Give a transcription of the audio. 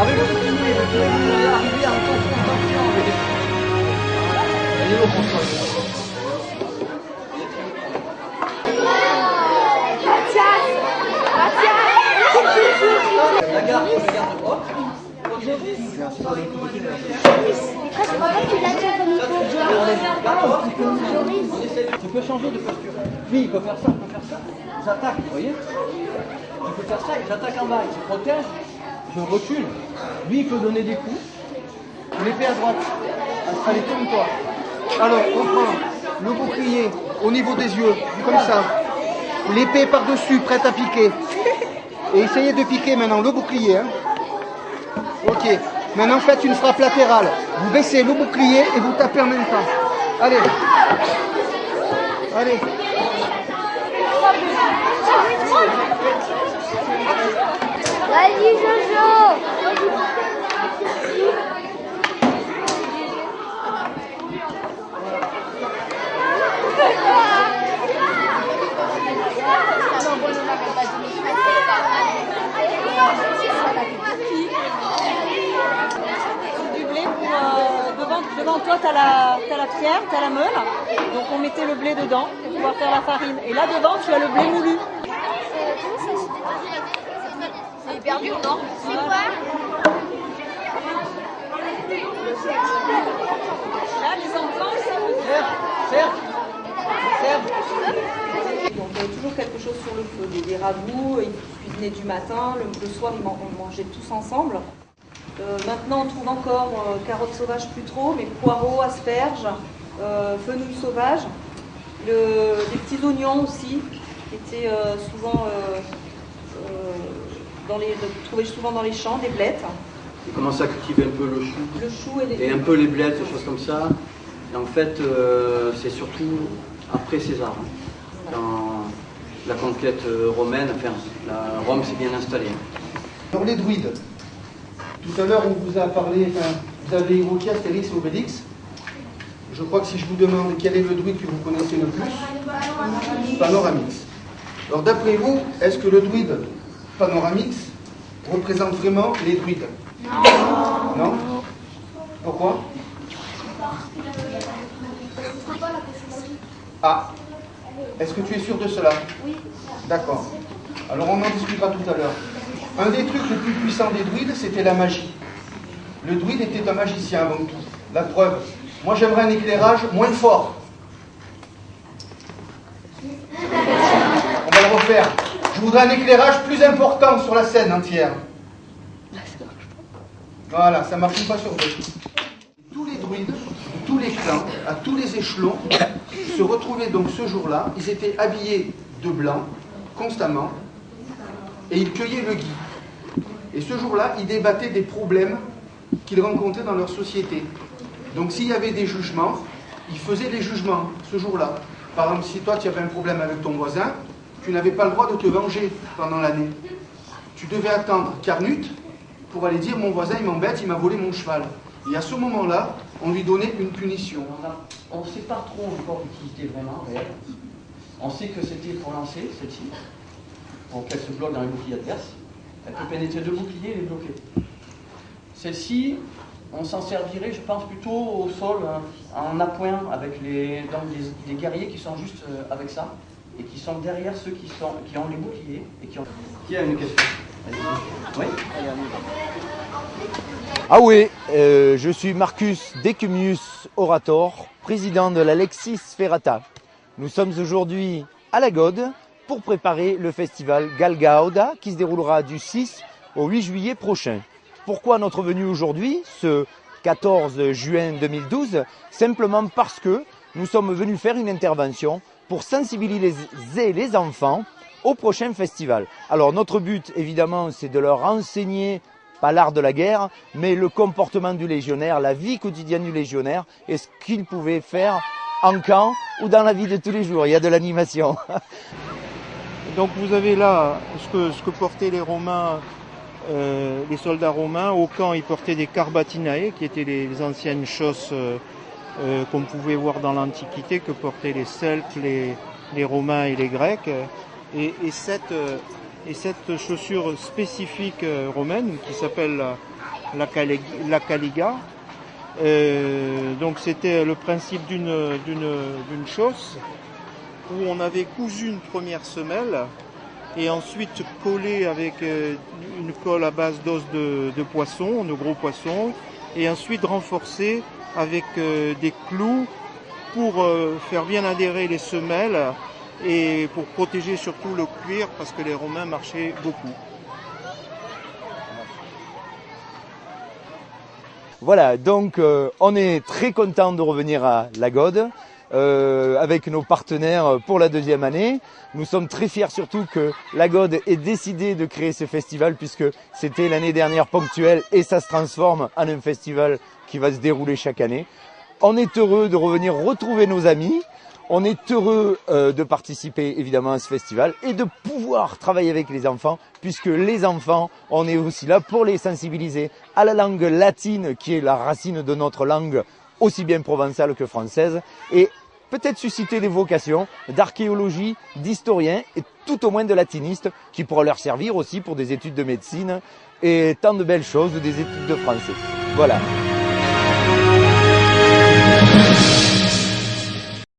Avec le petit nez, vous allez arriver en confrontation avec les... Elle est au contrôle. La garde haute. Tu peux changer de posture. Lui, il peut faire ça, il peut faire ça. Ils attaquent, vous voyez? Il peut faire ça, ils attaquent en bas, ils se protègent. Je recule. Lui, il peut donner des coups. L'épée à droite. Allez, tourne-toi. Alors, on prend le bouclier au niveau des yeux, comme ça. L'épée par-dessus, prête à piquer. Et essayez de piquer maintenant le bouclier. Hein. Ok. Maintenant, faites une frappe latérale. Vous baissez le bouclier et vous tapez en même temps. Allez. Allez. Vas-y, Jojo. Du blé pour, devant toi, tu as la pierre, tu as la meule. Donc on mettait le blé dedans pour pouvoir faire la farine. Et là devant, tu as le blé moulu. C'est hyper dur, non? C'est quoi? Là, les enfants, Serve. donc il y avait toujours quelque chose sur le feu, des ragoûts, ils cuisinaient du matin, le soir on mangeait tous ensemble. Maintenant on trouve encore carottes sauvages plus trop, mais poireaux, asperges, fenouil sauvage, des petits oignons aussi, qui étaient souvent trouvés souvent dans les champs, des blettes. Ils commencent à cultiver un peu le chou. Le chou et un peu les blettes, des choses comme ça. Et en fait, c'est surtout après César, hein, dans la conquête romaine, enfin, Rome s'est bien installée. Alors les druides, tout à l'heure on vous a parlé, vous avez évoqué Astérix et Obélix. Je crois que si je vous demande quel est le druide que vous connaissez le plus, Panoramix. Alors d'après vous, est-ce que le druide Panoramix représente vraiment les druides? Non. Pourquoi? Ah. Est-ce que tu es sûr de cela? Oui. D'accord. Alors on en discutera tout à l'heure. Un des trucs les plus puissants des druides, c'était la magie. Le druide était un magicien avant tout. La preuve. Moi j'aimerais un éclairage moins fort. On va le refaire. Je voudrais un éclairage plus important sur la scène entière. Voilà, ça marche pas sur deux. Tous les druides, tous les clans, à tous les échelons, se retrouvaient donc ce jour-là. Ils étaient habillés de blanc, constamment, et ils cueillaient le gui. Et ce jour-là, ils débattaient des problèmes qu'ils rencontraient dans leur société. Donc s'il y avait des jugements, ils faisaient les jugements ce jour-là. Par exemple, si toi tu avais un problème avec ton voisin, tu n'avais pas le droit de te venger pendant l'année. Tu devais attendre Carnut pour aller dire mon voisin il m'embête, il m'a volé mon cheval. Et à ce moment-là, on lui donnait une punition. On ne sait pas trop encore l'utilité vraiment réelle. On sait que c'était pour lancer celle-ci, pour qu'elle se bloque dans les boucliers adverses. Elle peut pénétrer deux boucliers et les bloquer. Celle-ci, on s'en servirait, je pense, plutôt au sol, en appoint, avec des guerriers qui sont juste avec ça, et qui sont derrière ceux qui ont les boucliers, et qui ont... Qui a une question? Oui. Ah oui, je suis Marcus Decumius Orator, président de la Lexis Ferrata. Nous sommes aujourd'hui à la Gaude pour préparer le festival Galgauda qui se déroulera du 6 au 8 juillet prochain. Pourquoi notre venue aujourd'hui, ce 14 juin 2012? Simplement parce que nous sommes venus faire une intervention pour sensibiliser les enfants au prochain festival. Alors notre but évidemment c'est de leur enseigner pas l'art de la guerre, mais le comportement du légionnaire, la vie quotidienne du légionnaire et ce qu'il pouvait faire en camp ou dans la vie de tous les jours. Il y a de l'animation. Donc vous avez là ce que portaient les Romains, les soldats romains. Au camp, ils portaient des carbatinae, qui étaient les anciennes chausses qu'on pouvait voir dans l'Antiquité, que portaient les Celtes, les Romains et les Grecs. Et cette chaussure spécifique romaine qui s'appelle la caliga, donc c'était le principe d'une chausse où on avait cousu une première semelle et ensuite collé avec une colle à base d'os de poisson, de gros poissons, et ensuite renforcé avec des clous pour faire bien adhérer les semelles et pour protéger surtout le cuir parce que les Romains marchaient beaucoup. Voilà, donc on est très content de revenir à La Gaude avec nos partenaires pour la deuxième année. Nous sommes très fiers surtout que La Gaude ait décidé de créer ce festival puisque c'était l'année dernière ponctuel et ça se transforme en un festival qui va se dérouler chaque année. On est heureux de revenir retrouver nos amis. On est heureux de participer évidemment à ce festival et de pouvoir travailler avec les enfants puisque les enfants, on est aussi là pour les sensibiliser à la langue latine qui est la racine de notre langue aussi bien provençale que française et peut-être susciter des vocations d'archéologie, d'historiens et tout au moins de latinistes qui pourront leur servir aussi pour des études de médecine et tant de belles choses, des études de français. Voilà.